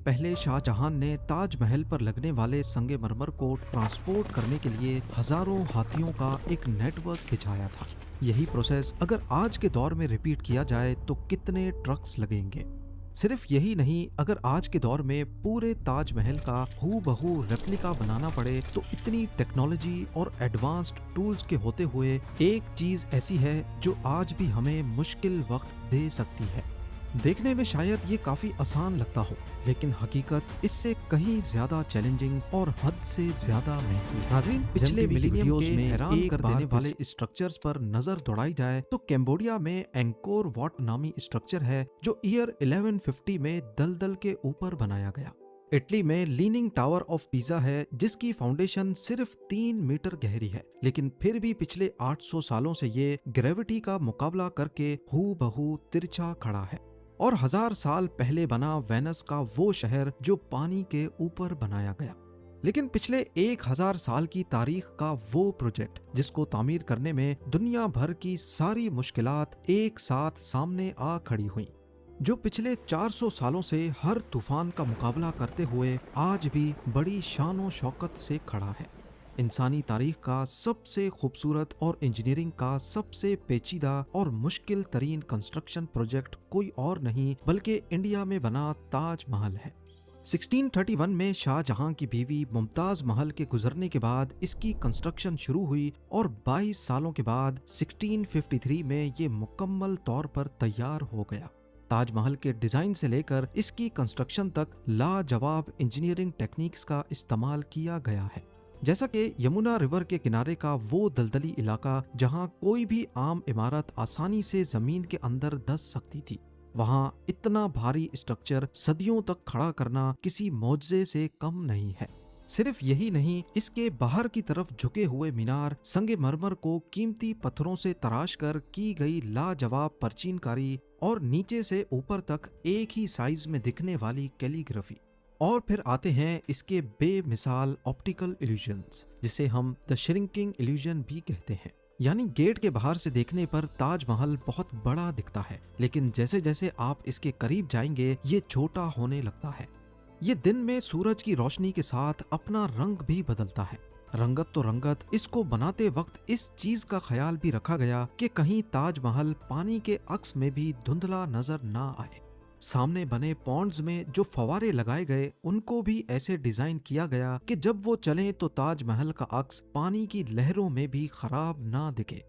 पहले शाहजहां ने ताजमहल पर लगने वाले संगमरमर को ट्रांसपोर्ट करने के लिए हजारों हाथियों का एक नेटवर्क बिछाया था। यही प्रोसेस अगर आज के दौर में रिपीट किया जाए तो कितने ट्रक्स लगेंगे। सिर्फ यही नहीं, अगर आज के दौर में पूरे ताजमहल का हूबहू रेप्लिका बनाना पड़े तो इतनी टेक्नोलॉजी और एडवांस्ड टूल्स के होते हुए एक चीज ऐसी है जो आज भी हमें मुश्किल वक्त दे सकती है। देखने में शायद ये काफी आसान लगता हो, लेकिन हकीकत इससे कहीं ज्यादा चैलेंजिंग और हद से ज्यादा महंगी। नाज़रीन, पिछले मिलीनियम के हैरान कर देने वाले स्ट्रक्चर्स पर नजर दौड़ाई जाए तो कैम्बोडिया में एंकोर वॉट नामी स्ट्रक्चर है जो ईयर 1150 में दलदल के ऊपर बनाया गया। इटली में लीनिंग टावर ऑफ पिज़ा है जिसकी फाउंडेशन सिर्फ 3 मीटर गहरी है, लेकिन फिर भी पिछले 800 सालों से ये ग्रेविटी का मुकाबला करके हूबहू तिरछा खड़ा है। और 1000 साल पहले बना वेनस का वो शहर जो पानी के ऊपर बनाया गया। लेकिन पिछले 1000 साल की तारीख का वो प्रोजेक्ट जिसको तामीर करने में दुनिया भर की सारी मुश्किलात एक साथ सामने आ खड़ी हुई, जो पिछले 400 सालों से हर तूफान का मुकाबला करते हुए आज भी बड़ी शान शौकत से खड़ा है। इंसानी तारीख का सबसे खूबसूरत और इंजीनियरिंग का सबसे पेचीदा और मुश्किल तरीन कंस्ट्रक्शन प्रोजेक्ट कोई और नहीं बल्कि इंडिया में बना ताजमहल है। 1631 में शाहजहां की बीवी मुमताज महल के गुजरने के बाद इसकी कंस्ट्रक्शन शुरू हुई और 22 सालों के बाद 1653 में ये मुकम्मल तौर पर तैयार हो गया। ताजमहल के डिजाइन से लेकर इसकी कंस्ट्रक्शन तक लाजवाब इंजीनियरिंग टेक्निक्स का इस्तेमाल किया गया है। जैसा कि यमुना रिवर के किनारे का वो दलदली इलाका जहां कोई भी आम इमारत आसानी से जमीन के अंदर धंस सकती थी, वहां इतना भारी स्ट्रक्चर सदियों तक खड़ा करना किसी मौजज़े से कम नहीं है। सिर्फ यही नहीं, इसके बाहर की तरफ झुके हुए मीनार, संगमरमर को कीमती पत्थरों से तराश कर की गई लाजवाब परचीनकारी और नीचे से ऊपर तक एक ही साइज में दिखने वाली कैलीग्राफी। और फिर आते हैं इसके बेमिसाल ऑप्टिकल इल्यूजन्स, जिसे हम द श्रिंकिंग इल्यूजन भी कहते हैं। यानी गेट के बाहर से देखने पर ताजमहल बहुत बड़ा दिखता है, लेकिन जैसे जैसे आप इसके करीब जाएंगे ये छोटा होने लगता है। ये दिन में सूरज की रोशनी के साथ अपना रंग भी बदलता है। रंगत तो रंगत, इसको बनाते वक्त इस चीज का ख्याल भी रखा गया कि कहीं ताजमहल पानी के अक्स में भी धुंधला नजर ना आए। सामने बने पॉन्ड्स में जो फवारे लगाए गए उनको भी ऐसे डिजाइन किया गया कि जब वो चलें तो ताजमहल का अक्स पानी की लहरों में भी खराब ना दिखे।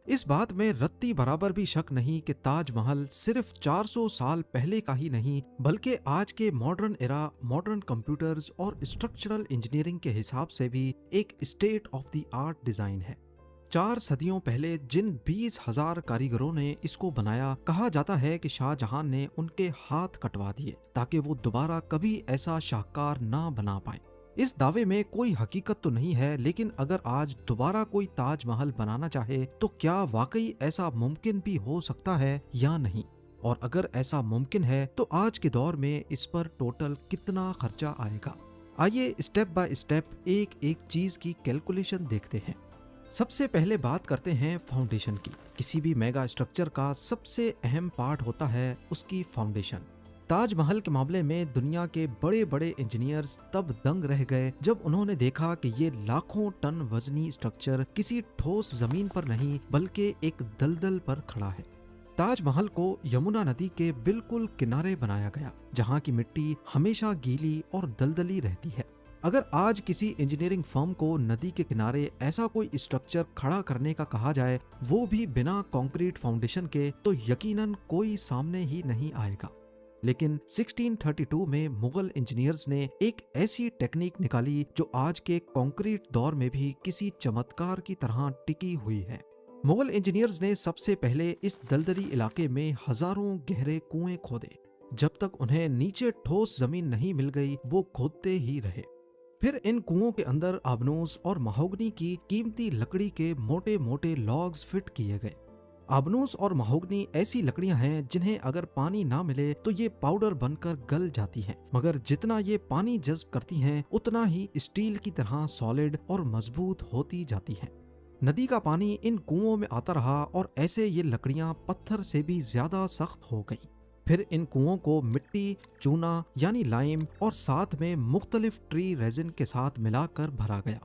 इस बात में रत्ती बराबर भी शक नहीं कि ताजमहल सिर्फ 400 साल पहले का ही नहीं बल्कि आज के मॉडर्न एरा, मॉडर्न कंप्यूटर्स और स्ट्रक्चरल इंजीनियरिंग के हिसाब से भी एक state of the art design है। 4 सदियों पहले जिन 20,000 कारीगरों ने इसको बनाया, कहा जाता है कि शाहजहां ने उनके हाथ कटवा दिए ताकि वो दोबारा कभी ऐसा शाहकार ना बना पाए। इस दावे में कोई हकीकत तो नहीं है, लेकिन अगर आज दोबारा कोई ताजमहल बनाना चाहे तो क्या वाकई ऐसा मुमकिन भी हो सकता है या नहीं? और अगर ऐसा मुमकिन है तो आज के दौर में इस पर टोटल कितना खर्चा आएगा? आइए स्टेप बाय स्टेप एक एक चीज की कैलकुलेशन देखते हैं। सबसे पहले बात करते हैं फाउंडेशन की। किसी भी मेगा स्ट्रक्चर का सबसे अहम पार्ट होता है उसकी फाउंडेशन। ताजमहल के मामले में दुनिया के बड़े बड़े इंजीनियर्स तब दंग रह गए जब उन्होंने देखा कि ये लाखों टन वजनी स्ट्रक्चर किसी ठोस जमीन पर नहीं बल्कि एक दलदल पर खड़ा है। ताजमहल को यमुना नदी के बिल्कुल किनारे बनाया गया, जहाँ की मिट्टी हमेशा गीली और दलदली रहती है। अगर आज किसी इंजीनियरिंग फर्म को नदी के किनारे ऐसा कोई स्ट्रक्चर खड़ा करने का कहा जाए, वो भी बिना कंक्रीट फाउंडेशन के, तो यकीनन कोई सामने ही नहीं आएगा। लेकिन 1632 में मुगल इंजीनियर्स ने एक ऐसी टेक्निक निकाली जो आज के कंक्रीट दौर में भी किसी चमत्कार की तरह टिकी हुई है। मुगल इंजीनियर्स ने सबसे पहले इस दलदली इलाके में हजारों गहरे कुएं खोदे। जब तक उन्हें नीचे ठोस जमीन नहीं मिल गई वो खोदते ही रहे। फिर इन कुओं के अंदर आबनूस और महोगनी की कीमती लकड़ी के मोटे मोटे लॉग्स फिट किए गए। आबनूस और महोगनी ऐसी लकड़ियां हैं जिन्हें अगर पानी ना मिले तो ये पाउडर बनकर गल जाती हैं, मगर जितना ये पानी जज्ब करती हैं उतना ही स्टील की तरह सॉलिड और मजबूत होती जाती हैं। नदी का पानी इन कुओं में आता रहा और ऐसे ये लकड़ियां पत्थर से भी ज्यादा सख्त हो गई। फिर इन कुओं को मिट्टी, चूना यानी लाइम और साथ में मुख्तलिफ ट्री रेजिन के साथ मिलाकर भरा गया।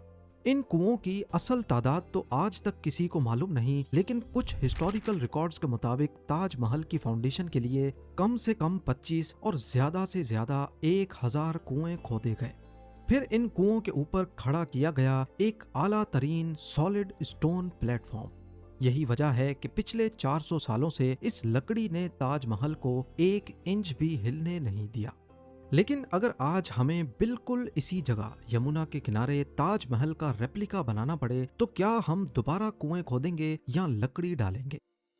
इन कुओं की असल तादाद तो आज तक किसी को मालूम नहीं, लेकिन कुछ हिस्टोरिकल रिकॉर्ड्स के मुताबिक ताजमहल की फाउंडेशन के लिए कम से कम 25 और ज्यादा से ज्यादा 1000 कुएं खोदे गए। फिर इन कुओं के ऊपर खड़ा किया गया एक आला तरीन सॉलिड स्टोन प्लेटफॉर्म। यही वजह है कि पिछले 400 सालों से इस लकड़ी ने ताजमहल को 1 इंच भी हिलने नहीं दिया। लेकिन अगर आज हमें बिल्कुल इसी जगह यमुना के किनारे ताजमहल का रेप्लिका बनाना पड़े तो क्या हम दोबारा कुएं खोदेंगे या लकड़ी डालेंगे?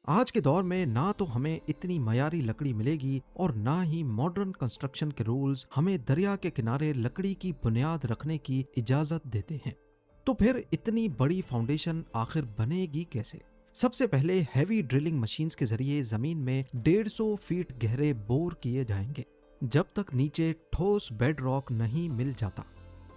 आज के दौर में ना तो हमें इतनी मयारी लकड़ी मिलेगी और ना ही मॉडर्न कंस्ट्रक्शन के रूल्स हमें दरिया के किनारे लकड़ी की बुनियाद रखने की इजाजत देते हैं। तो फिर इतनी बड़ी फाउंडेशन आखिर बनेगी कैसे? सबसे पहले हैवी ड्रिलिंग मशीन्स के जरिए जमीन में 150 फीट गहरे बोर किए जाएंगे जब तक नीचे ठोस बेड रॉक नहीं मिल जाता।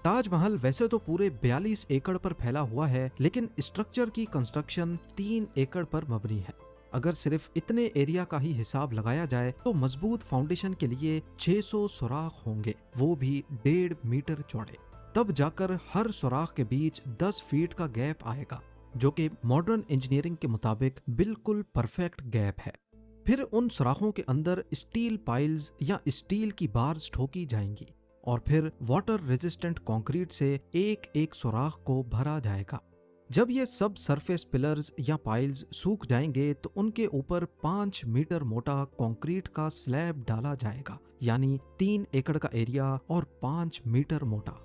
ताजमहल वैसे तो पूरे 42 एकड़ पर फैला हुआ है, लेकिन स्ट्रक्चर की कंस्ट्रक्शन 3 एकड़ पर मबनी है। अगर सिर्फ इतने एरिया का ही हिसाब लगाया जाए तो मजबूत फाउंडेशन के लिए 600 सुराख होंगे, वो भी 1.5 मीटर चौड़े। तब जाकर हर सुराख के बीच 10 फीट का गैप आएगा, जो कि मॉडर्न इंजीनियरिंग के मुताबिक बिल्कुल परफेक्ट गैप है। फिर उन सुराखों के अंदर स्टील पाइल्स या स्टील की बार्स ठोकी जाएंगी और फिर वाटर रेजिस्टेंट कंक्रीट से एक एक सुराख को भरा जाएगा। जब ये सब सरफेस पिलर्स या पाइल्स सूख जाएंगे तो उनके ऊपर 5 मीटर मोटा कंक्रीट का स्लैब डाला जाएगा, यानी 3 एकड़ का एरिया और 5 मीटर मोटा।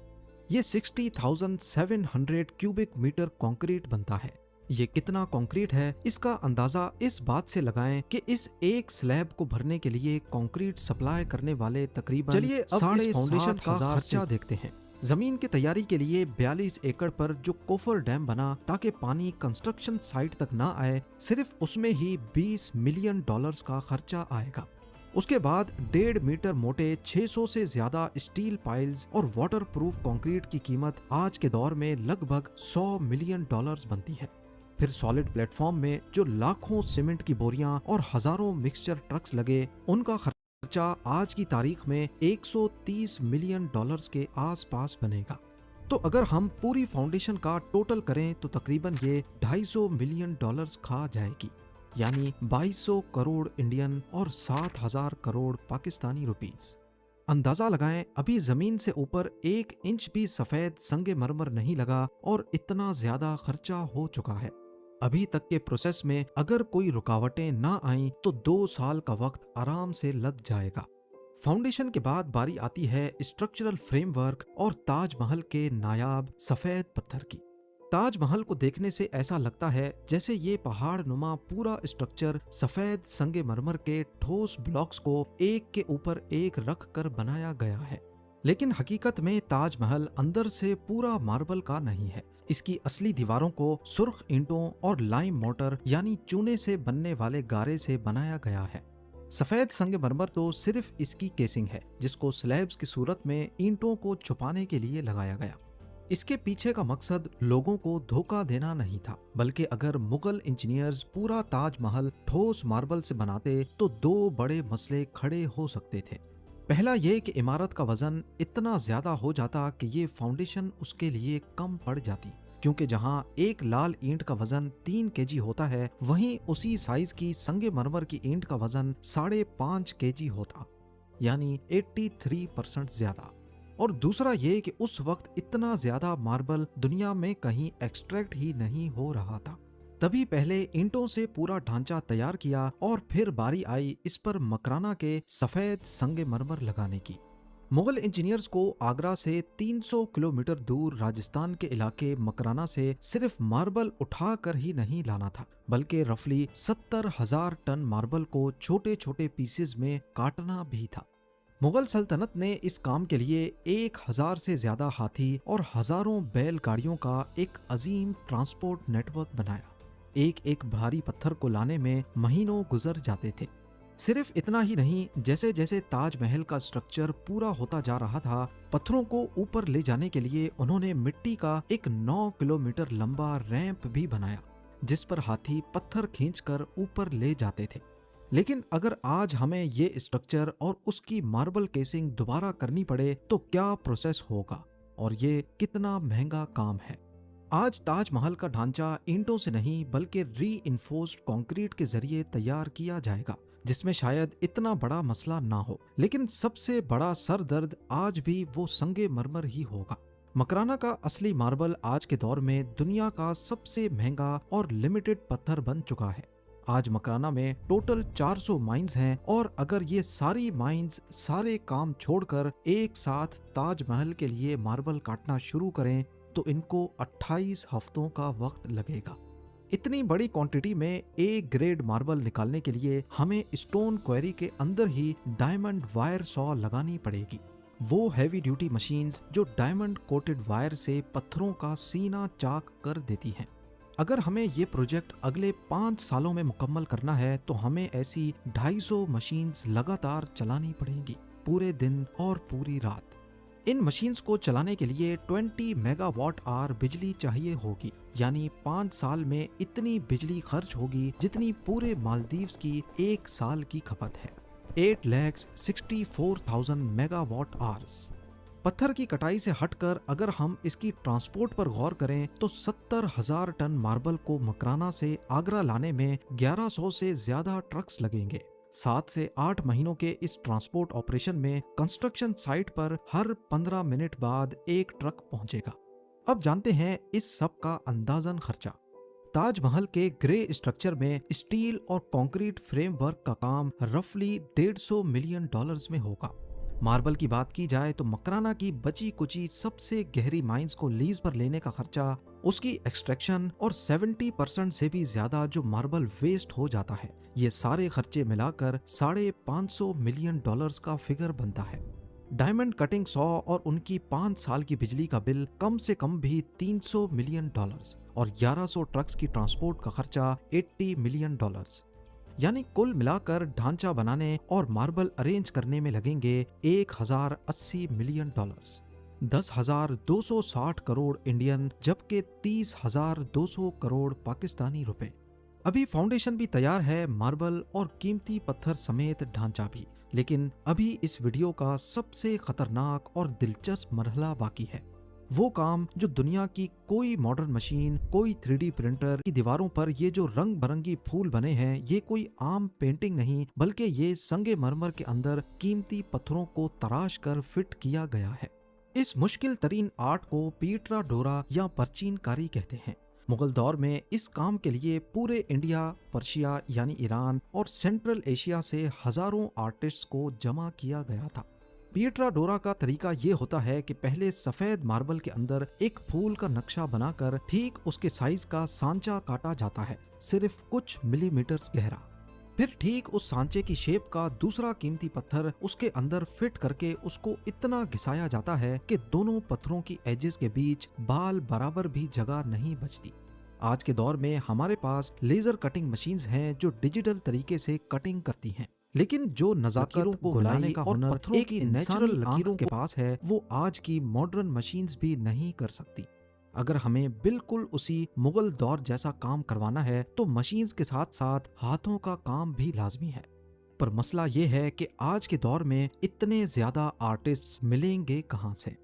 ये 60,700 क्यूबिक मीटर कंक्रीट बनता है। ये कितना कंक्रीट है इसका अंदाजा इस बात से लगाएं कि इस एक स्लैब को भरने के लिए कंक्रीट सप्लाई करने वाले तकरीबन चलिए साढ़े फाउंडेशन का खर्चा देखते हैं। जमीन की तैयारी के लिए 42 एकड़ पर जो कोफर डैम बना ताकि पानी कंस्ट्रक्शन साइट तक ना आए, सिर्फ उसमें ही $20 मिलियन का खर्चा आएगा। उसके बाद 1.5 मीटर मोटे 600 से ज्यादा स्टील पाइल्स और वाटर प्रूफ कंक्रीट की कीमत आज के दौर में लगभग $100 मिलियन बनती है। फिर सॉलिड प्लेटफॉर्म में जो लाखों सीमेंट की बोरियां और हजारों मिक्सचर ट्रक्स लगे, उनका खर्चा आज की तारीख में $130 मिलियन के आसपास बनेगा। तो अगर हम पूरी फाउंडेशन का टोटल करें तो तकरीबन ये $250 मिलियन खा जाएगी, यानी 2200 करोड़ इंडियन और 7,000 करोड़ पाकिस्तानी रुपीस। अंदाजा लगाएं, अभी जमीन से ऊपर 1 इंच भी सफेद संगे मरमर नहीं लगा और इतना ज्यादा खर्चा हो चुका है। अभी तक के प्रोसेस में अगर कोई रुकावटें ना आईं तो 2 साल का वक्त आराम से लग जाएगा। फाउंडेशन के बाद बारी आती है स्ट्रक्चरल फ्रेमवर्क और ताजमहल के नायाब सफेद पत्थर की। ताजमहल को देखने से ऐसा लगता है जैसे ये पहाड़ नुमा पूरा स्ट्रक्चर सफेद संगे मरमर के ठोस ब्लॉक्स को एक के ऊपर एक रख कर बनाया गया है, लेकिन हकीकत में ताजमहल अंदर से पूरा मार्बल का नहीं है। इसकी असली दीवारों को सुर्ख ईंटों और लाइम मोटर यानी चूने से बनने वाले गारे से बनाया गया है। सफेद संगमरमर तो सिर्फ इसकी केसिंग है, जिसको स्लैब्स की सूरत में ईंटों को छुपाने के लिए लगाया गया। इसके पीछे का मकसद लोगों को धोखा देना नहीं था, बल्कि अगर मुगल इंजीनियर्स पूरा ताजमहल ठोस मार्बल से बनाते तो 2 बड़े मसले खड़े हो सकते थे। पहला ये कि इमारत का वजन इतना ज्यादा हो जाता कि ये फाउंडेशन उसके लिए कम पड़ जाती, क्योंकि जहां एक लाल ईंट का वजन 3 केजी होता है, वहीं उसी साइज की संगे मरमर की ईंट का वजन 5.5 केजी होता, यानी 83% ज्यादा। और दूसरा ये कि उस वक्त इतना ज्यादा मार्बल दुनिया में कहीं एक्सट्रैक्ट ही नहीं हो रहा था। तभी पहले ईंटों से पूरा ढांचा तैयार किया और फिर बारी आई इस पर मकराना के सफेद संगमरमर लगाने की। मुगल इंजीनियर्स को आगरा से 300 किलोमीटर दूर राजस्थान के इलाके मकराना से सिर्फ मार्बल उठा कर ही नहीं लाना था, बल्कि रफली 70,000 टन मार्बल को छोटे छोटे पीसेज में काटना भी था। मुगल सल्तनत ने इस काम के लिए 1000 से ज्यादा हाथी और हजारों बैलगाड़ियों का एक अजीम ट्रांसपोर्ट नेटवर्क बनाया। एक एक भारी पत्थर को लाने में महीनों गुजर जाते थे। सिर्फ इतना ही नहीं, जैसे जैसे ताजमहल का स्ट्रक्चर पूरा होता जा रहा था, पत्थरों को ऊपर ले जाने के लिए उन्होंने मिट्टी का एक 9 किलोमीटर लंबा रैंप भी बनाया, जिस पर हाथी पत्थर खींचकर ऊपर ले जाते थे। लेकिन अगर आज हमें ये स्ट्रक्चर और उसकी मार्बल केसिंग दोबारा करनी पड़े तो क्या प्रोसेस होगा और ये कितना महंगा काम है। आज ताजमहल का ढांचा ईंटों से नहीं बल्कि रीइंफोर्स्ड कंक्रीट के जरिए तैयार किया जाएगा, जिसमें शायद इतना बड़ा मसला ना हो, लेकिन सबसे बड़ा सर दर्द आज भी वो संगे मरमर ही होगा। मकराना का असली मार्बल आज के दौर में दुनिया का सबसे महंगा और लिमिटेड पत्थर बन चुका है। आज मकराना में टोटल 400 माइंस हैं और अगर ये सारी माइंस सारे काम छोड़कर एक साथ ताजमहल के लिए मार्बल काटना शुरू करें तो इनको 28 हफ्तों का वक्त लगेगा। इतनी बड़ी क्वांटिटी में ए ग्रेड मार्बल निकालने के लिए हमें स्टोन क्वेरी के अंदर ही डायमंड वायर सॉ लगानी पड़ेगी। वो हैवी ड्यूटी मशीन्स जो डायमंड कोटेड वायर से पत्थरों का सीना चाक कर देती हैं। अगर हमें ये प्रोजेक्ट अगले 5 सालों में मुकम्मल करना है तो हमें ऐसी 250 मशीन्स लगातार चलानी पड़ेंगी, पूरे दिन और पूरी रात। इन मशीन्स को चलाने के लिए 20 मेगावाट आवर बिजली चाहिए होगी, यानी 5 साल में इतनी बिजली खर्च होगी जितनी पूरे मालदीव्स की 1 साल की खपत है। 8,64,000 मेगावाट आवर्स। पत्थर की कटाई से हटकर अगर हम इसकी ट्रांसपोर्ट पर गौर करें तो 70,000 टन मार्बल को मकराना से आगरा लाने में 1100 से ज्यादा ट्रक्स लगेंगे। 7 से 8 महीनों के इस ट्रांसपोर्ट ऑपरेशन में कंस्ट्रक्शन साइट पर हर 15 मिनट बाद एक ट्रक पहुंचेगा। अब जानते हैं इस सब का अंदाजन खर्चा। ताजमहल के ग्रे स्ट्रक्चर में स्टील और कंक्रीट फ्रेमवर्क का काम रफली $150 मिलियन में होगा। मार्बल की बात की जाए तो मकराना की बची कुची सबसे गहरी माइंस को लीज पर लेने का खर्चा, उसकी एक्सट्रैक्शन और 70% से भी ज्यादा जो मार्बल वेस्ट हो जाता है, ये सारे खर्चे मिलाकर $550 मिलियन का फिगर बनता है। डायमंड कटिंग सॉ और उनकी 5 साल की बिजली का बिल कम से कम भी $300 मिलियन और 1100 ट्रक्स की ट्रांसपोर्ट का खर्चा $80 मिलियन, यानी कुल मिलाकर ढांचा बनाने और मार्बल अरेंज करने में लगेंगे 1080 मिलियन, 10,260 करोड़ इंडियन, जबकि 30,200 करोड़ पाकिस्तानी रुपए। अभी फाउंडेशन भी तैयार है, मार्बल और कीमती पत्थर समेत ढांचा भी, लेकिन अभी इस वीडियो का सबसे खतरनाक और दिलचस्प मरहला बाकी है। वो काम जो दुनिया की कोई मॉडर्न मशीन, कोई 3D प्रिंटर की दीवारों पर ये जो रंग बिरंगी फूल बने हैं, ये कोई आम पेंटिंग नहीं बल्कि ये संगे मरमर के अंदर कीमती पत्थरों को तराश कर फिट किया गया है। इस मुश्किल तरीन आर्ट को पीटरा डोरा या परचीनकारी कहते हैं। मुगल दौर में इस काम के लिए पूरे इंडिया, पर्शिया यानी ईरान और सेंट्रल एशिया से हजारों आर्टिस्ट्स को जमा किया गया था। पीटरा डोरा का तरीका ये होता है कि पहले सफेद मार्बल के अंदर एक फूल का नक्शा बनाकर ठीक उसके साइज का सांचा काटा जाता है, सिर्फ कुछ मिलीमीटर्स गहरा। फिर ठीक उस सांचे की शेप का दूसरा कीमती पत्थर उसके अंदर फिट करके उसको इतना घिसाया जाता है कि दोनों पत्थरों की एजेस के बीच बाल बराबर भी जगह नहीं बचती। आज के दौर में हमारे पास लेजर कटिंग मशीन्स हैं जो डिजिटल तरीके से कटिंग करती हैं, लेकिन जो नजाकिरों को बनाने का हुनर एक नेचुरल लकीरों के पास है वो आज की मॉडर्न मशीन्स भी नहीं कर सकती। अगर हमें बिल्कुल उसी मुगल दौर जैसा काम करवाना है तो मशीन्स के साथ साथ हाथों का काम भी लाजमी है। पर मसला ये है कि आज के दौर में इतने ज्यादा आर्टिस्ट्स मिलेंगे कहाँ से?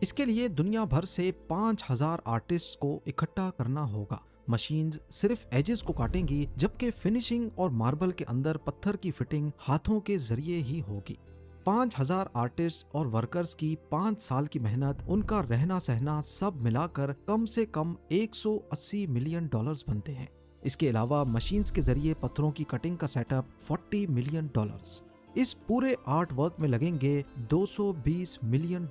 इसके लिए दुनिया भर से 5,000 आर्टिस्ट्स को इकट्ठा करना होगा। मशीन्स सिर्फ एजेस को काटेंगी, जबकि फिनिशिंग और मार्बल के अंदर पत्थर की फिटिंग हाथों के जरिए ही होगी। 5,000 आर्टिस्ट और वर्कर्स की 5 साल की मेहनत, उनका रहना सहना सब मिलाकर कम से कम $180 मिलियन बनते हैं। इसके अलावा मशीन्स के जरिए पत्थरों की कटिंग का सेटअप $40 मिलियन। इस पूरे आर्ट वर्क में लगेंगे $220 मिलियन,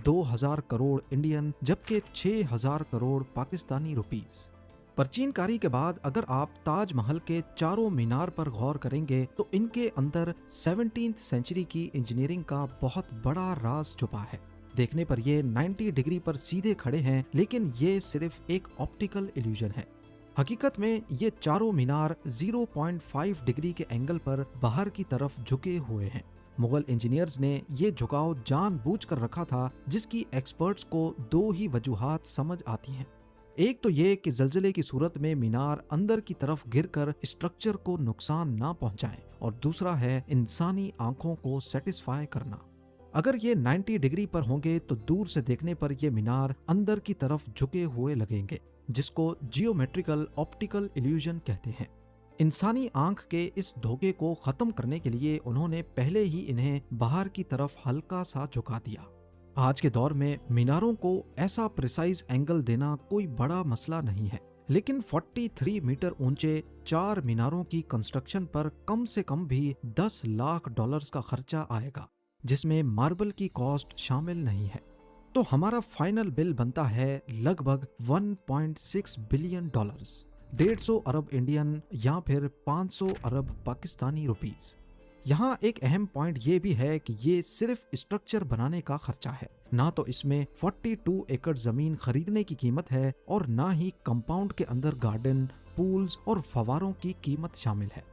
2,000 करोड़ इंडियन, जबकि 6,000 करोड़ पाकिस्तानी रुपीस। परचीनकारी के बाद अगर आप ताजमहल के चारों मीनार पर गौर करेंगे तो इनके अंदर 17वीं सेंचुरी की इंजीनियरिंग का बहुत बड़ा राज छुपा है। देखने पर ये 90 डिग्री पर सीधे खड़े हैं, लेकिन ये सिर्फ एक ऑप्टिकल इल्यूजन है। हकीकत में ये चारों मीनार 0.5 डिग्री के एंगल पर बाहर की तरफ झुके हुए हैं। मुगल इंजीनियर्स ने ये झुकाव जानबूझकर रखा था, जिसकी एक्सपर्ट्स को 2 ही वजूहात समझ आती हैं। एक तो ये कि जल्जले की सूरत में मीनार अंदर की तरफ गिरकर स्ट्रक्चर को नुकसान ना पहुंचाए, और दूसरा है इंसानी आंखों को सेटिस्फाई करना। अगर ये 90 डिग्री पर होंगे तो दूर से देखने पर ये मीनार अंदर की तरफ झुके हुए लगेंगे, जिसको जियोमेट्रिकल ऑप्टिकल इल्यूजन कहते हैं। इंसानी आंख के इस धोखे को खत्म करने के लिए उन्होंने पहले ही इन्हें बाहर की तरफ हल्का सा झुका दिया। आज के दौर में मीनारों को ऐसा प्रिसाइज एंगल देना कोई बड़ा मसला नहीं है, लेकिन 43 मीटर ऊंचे 4 मीनारों की कंस्ट्रक्शन पर कम से कम भी $10 लाख का खर्चा आएगा, जिसमें मार्बल की कॉस्ट शामिल नहीं है। तो हमारा फाइनल बिल बनता है लगभग $1.6 बिलियन, 150 अरब इंडियन या फिर 500 अरब पाकिस्तानी रुपीस। यहाँ एक अहम पॉइंट ये भी है कि ये सिर्फ स्ट्रक्चर बनाने का खर्चा है, ना तो इसमें 42 एकड़ जमीन खरीदने की कीमत है और ना ही कंपाउंड के अंदर गार्डन, पूल्स और फवारों की कीमत शामिल है।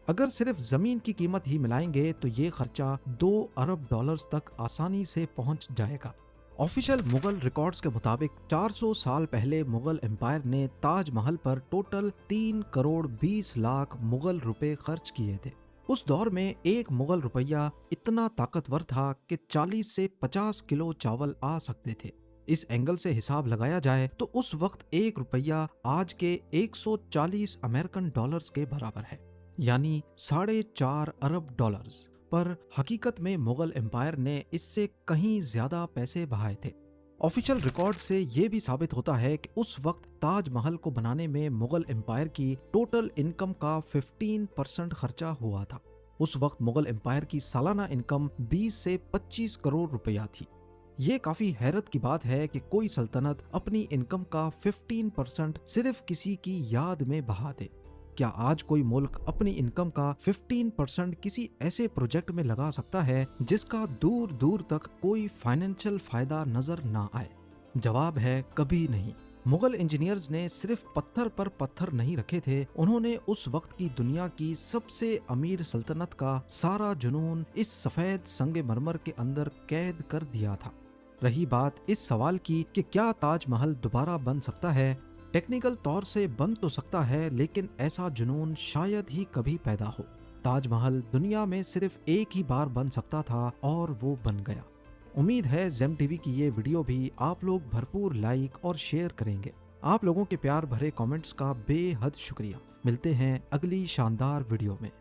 अगर सिर्फ जमीन की कीमत ही मिलाएंगे तो ये खर्चा $2 अरब तक आसानी से पहुंच जाएगा। ऑफिशियल मुगल रिकॉर्ड्स के मुताबिक 400 साल पहले मुगल एम्पायर ने ताजमहल पर टोटल 3 करोड़ 20 लाख मुगल रुपए खर्च किए थे। उस दौर में एक मुगल रुपया इतना ताकतवर था कि 40 से 50 किलो चावल आ सकते थे। इस एंगल से हिसाब लगाया जाए तो उस वक्त एक रुपया आज के 140 अमेरिकन डॉलर्स के बराबर है, यानी $4.5 अरब। पर हकीकत में मुगल एम्पायर ने इससे कहीं ज्यादा पैसे बहाए थे। ऑफिशियल रिकॉर्ड से ये भी साबित होता है कि उस वक्त ताजमहल को बनाने में मुगल एम्पायर की टोटल इनकम का 15% खर्चा हुआ था। उस वक्त मुगल एम्पायर की सालाना इनकम 20 से 25 करोड़ रुपया थी। ये काफी हैरत की बात है कि कोई सल्तनत अपनी इनकम का 15% सिर्फ किसी की याद में बहा दे। क्या आज कोई मुल्क अपनी इनकम का 15% किसी ऐसे प्रोजेक्ट में लगा सकता है जिसका दूर दूर तक कोई फाइनेंशियल फायदा नजर ना आए? जवाब है कभी नहीं। मुगल इंजीनियर्स ने सिर्फ पत्थर पर पत्थर नहीं रखे थे, उन्होंने उस वक्त की दुनिया की सबसे अमीर सल्तनत का सारा जुनून इस सफेद संगमरमर के अंदर कैद कर दिया था। रही बात इस सवाल की कि क्या ताजमहल दोबारा बन सकता है, टेक्निकल तौर से बन तो सकता है, लेकिन ऐसा जुनून शायद ही कभी पैदा हो। ताजमहल दुनिया में सिर्फ एक ही बार बन सकता था और वो बन गया। उम्मीद है जेम टीवी की ये वीडियो भी आप लोग भरपूर लाइक और शेयर करेंगे। आप लोगों के प्यार भरे कमेंट्स का बेहद शुक्रिया। मिलते हैं अगली शानदार वीडियो में।